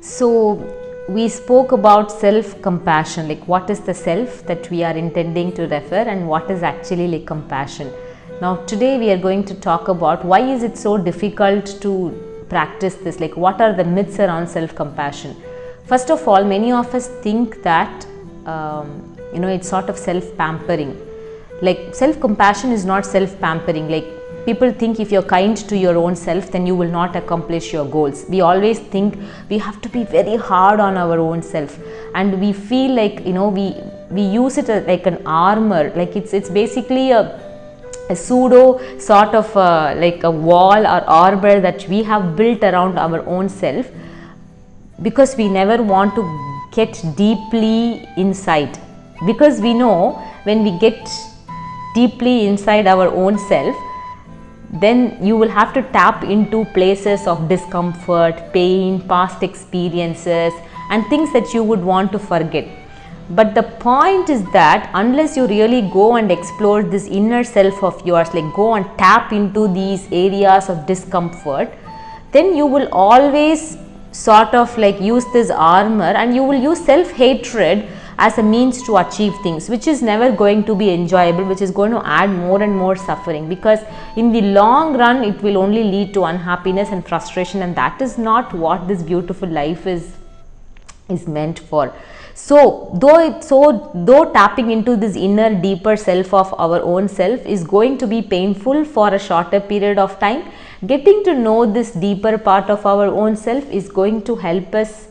So we spoke about self-compassion, like what is the self that we are intending to refer and what is actually like compassion. Now today we are going to talk about why is it so difficult to practice this, like what are the myths around self-compassion. First of all, many of us think that it's sort of self-pampering. Like self-compassion is not self-pampering. Like people think if you're kind to your own self, then you will not accomplish your goals. We always think we have to be very hard on our own self, and we feel like we use it as like an armor. Like it's basically a pseudo sort of like a wall or armor that we have built around our own self, because we never want to get deeply inside, because we know when we get deeply inside our own self, then you will have to tap into places of discomfort, pain, past experiences and things that you would want to forget. But the point is that unless you really go and explore this inner self of yours, like go and tap into these areas of discomfort, then you will always sort of like use this armor, and you will use self-hatred as a means to achieve things, which is never going to be enjoyable, which is going to add more and more suffering, because in the long run it will only lead to unhappiness and frustration, and that is not what this beautiful life is meant for. So though tapping into this inner deeper self of our own self is going to be painful for a shorter period of time, getting to know this deeper part of our own self is going to help us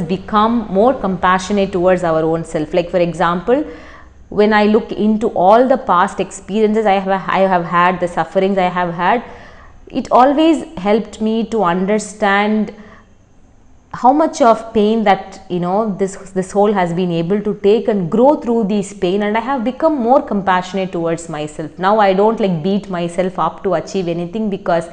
become more compassionate towards our own self. Like for example, when I look into all the past experiences I have had, the sufferings I have had, it always helped me to understand how much of pain that this soul has been able to take and grow through this pain, and I have become more compassionate towards myself. Now I don't like beat myself up to achieve anything, because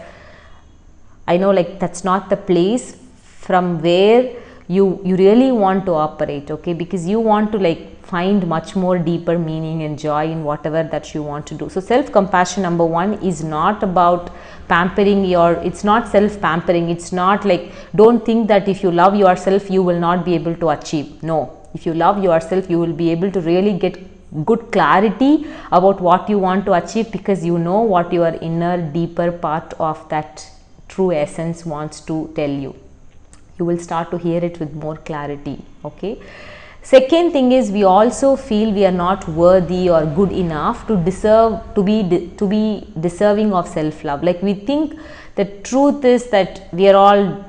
I know like that's not the place from where you really want to operate, okay? Because you want to like find much more deeper meaning and joy in whatever that you want to do. So self-compassion, number one, is not about pampering it's not self-pampering. It's not like, don't think that if you love yourself you will not be able to achieve. No, if you love yourself you will be able to really get good clarity about what you want to achieve, because you know what your inner deeper part of that true essence wants to tell you. You will start to hear it with more clarity, okay? Second thing is, we also feel we are not worthy or good enough to be deserving of self-love. Like we think the truth is that we are all,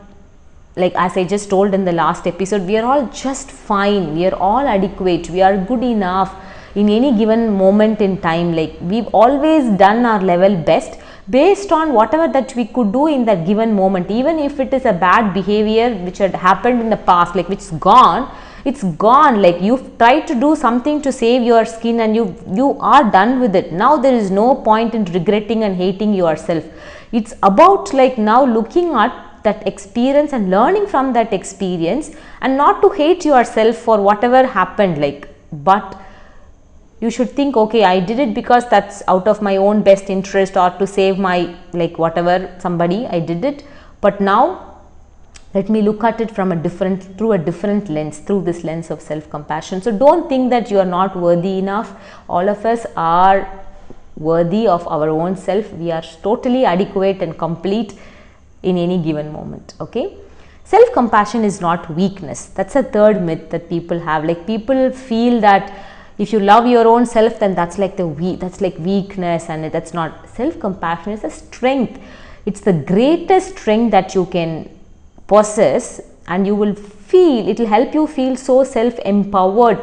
like as I just told in the last episode, we are all just fine, we are all adequate, we are good enough in any given moment in time. Like we've always done our level best based on whatever that we could do in that given moment, even if it is a bad behavior which had happened in the past, like which is gone. It's gone. Like you've tried to do something to save your skin and you are done with it. Now there is no point in regretting and hating yourself. It's about like now looking at that experience and learning from that experience, and not to hate yourself for whatever happened, like, but you should think, okay, I did it because that's out of my own best interest or to save my like whatever somebody, I did it, but now let me look at it from through a different lens, through this lens of self-compassion. So don't think that you are not worthy enough. All of us are worthy of our own self. We are totally adequate and complete in any given moment, okay? Self-compassion is not weakness. That's a third myth that people have. Like people feel that if you love your own self, then that's like that's like weakness, and that's not. Self-compassion is a strength. It's the greatest strength that you can possess, and you will feel, it will help you feel so self-empowered,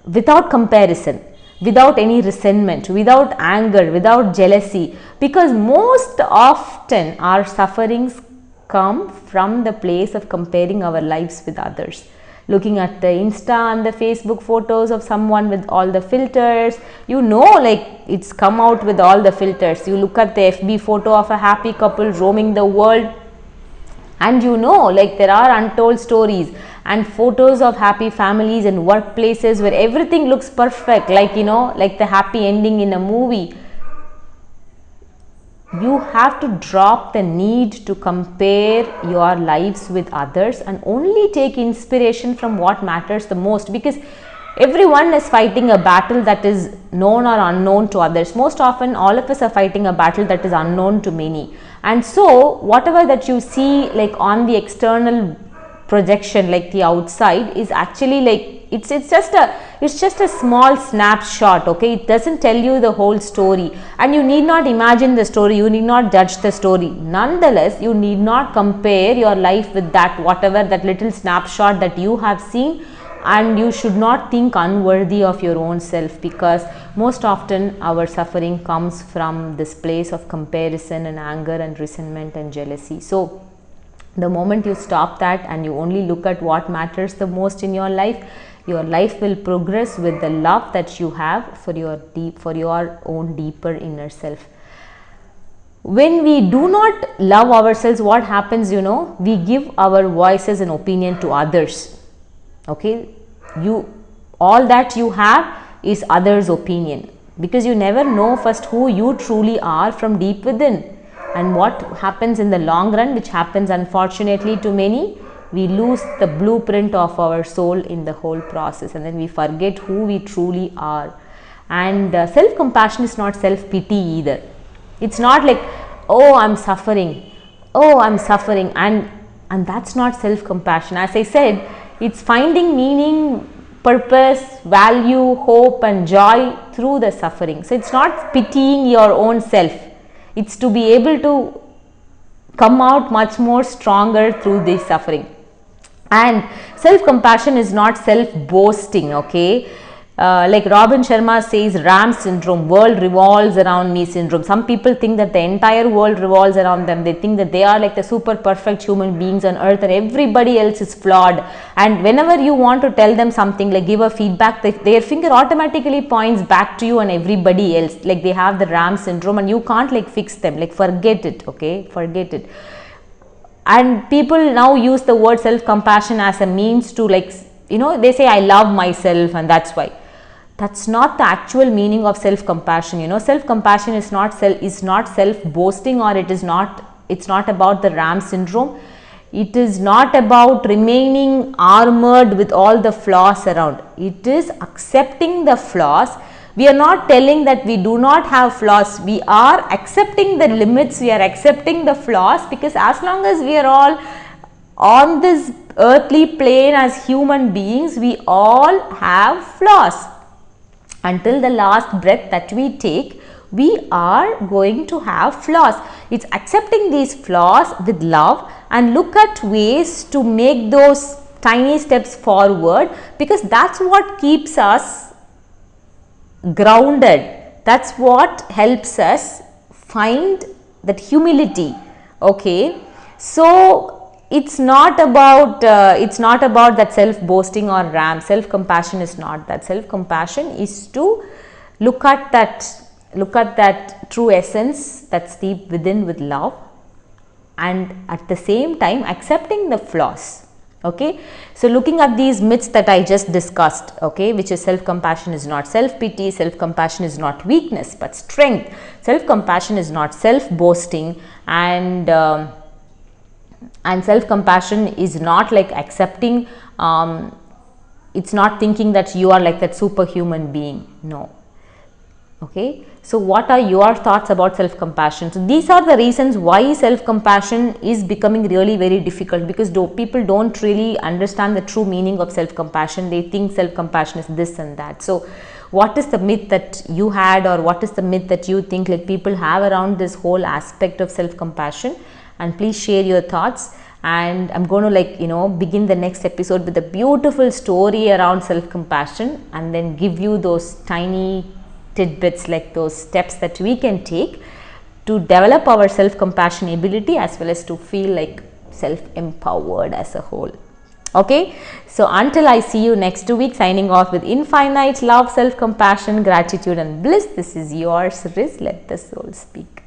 without comparison, without any resentment, without anger, without jealousy, because most often our sufferings come from the place of comparing our lives with others. Looking at the Insta and the Facebook photos of someone with all the filters, like it's come out with all the filters. You look at the FB photo of a happy couple roaming the world, and like there are untold stories and photos of happy families and workplaces where everything looks perfect, like like the happy ending in a movie. you have to drop the need to compare your lives with others and only take inspiration from what matters the most, because everyone is fighting a battle that is known or unknown to others. Most often all of us are fighting a battle that is unknown to many, and so whatever that you see like on the external projection, like the outside, is actually like it's just a small snapshot. Okay, it doesn't tell you the whole story, and you need not imagine the story, you need not judge the story. Nonetheless, you need not compare your life with that whatever that little snapshot that you have seen, and you should not think unworthy of your own self, because most often our suffering comes from this place of comparison and anger and resentment and jealousy. So the moment you stop that and you only look at what matters the most in your life will progress with the love that you have for your own deeper inner self. When we do not love ourselves, what happens, we give our voices and opinion to others. Okay, all that you have is others' opinion, because you never know first who you truly are from deep within. And what happens in the long run, which happens unfortunately to many, we lose the blueprint of our soul in the whole process, and then we forget who we truly are. And self-compassion is not self-pity either. It's not like, oh, I'm suffering, and that's not self-compassion. As I said, it's finding meaning, purpose, value, hope and joy through the suffering. So it's not pitying your own self, it's to be able to come out much more stronger through this suffering. And self-compassion is not self-boasting. Okay, like Robin Sharma says, Ram syndrome, world revolves around me syndrome. Some people think that the entire world revolves around them. They think that they are like the super perfect human beings on earth and everybody else is flawed. And whenever you want to tell them something, like give a feedback, their finger automatically points back to you and everybody else. Like they have the Ram syndrome and you can't like fix them. Like forget it. Okay, forget it. And people now use the word self-compassion as a means to, like, they say I love myself and that's why. That's not the actual meaning of self-compassion. Self-compassion is not self-boasting, or it's not about the Ram syndrome. It is not about remaining armored with all the flaws around. It is accepting the flaws. We are not telling that we do not have flaws. We are accepting the limits. We are accepting the flaws, because as long as we are all on this earthly plane as human beings, we all have flaws. Until the last breath that we take, we are going to have flaws. It's accepting these flaws with love and look at ways to make those tiny steps forward, because that's what keeps us grounded. That's what helps us find that humility. Okay, so it's not about that self-boasting or Ram. Self-compassion is not that. Self-compassion is to look at that true essence that's deep within with love, and at the same time accepting the flaws. Okay, so looking at these myths that I just discussed, okay, which is self-compassion is not self-pity, self-compassion is not weakness but strength, self-compassion is not self-boasting, and self-compassion is not like accepting, it's not thinking that you are like that superhuman being. No. Okay, so what are your thoughts about self-compassion? So these are the reasons why self-compassion is becoming really very difficult, because people don't really understand the true meaning of self-compassion. They think self-compassion is this and that. So what is the myth that you had, or what is the myth that you think like people have around this whole aspect of self-compassion? And please share your thoughts. And I'm going to begin the next episode with a beautiful story around self-compassion, and then give you those tiny tidbits, like those steps that we can take to develop our self-compassion ability, as well as to feel like self-empowered as a whole. Okay, so until I see you next week, signing off with infinite love, self-compassion, gratitude and bliss. This is yours, Riz. Let the soul speak.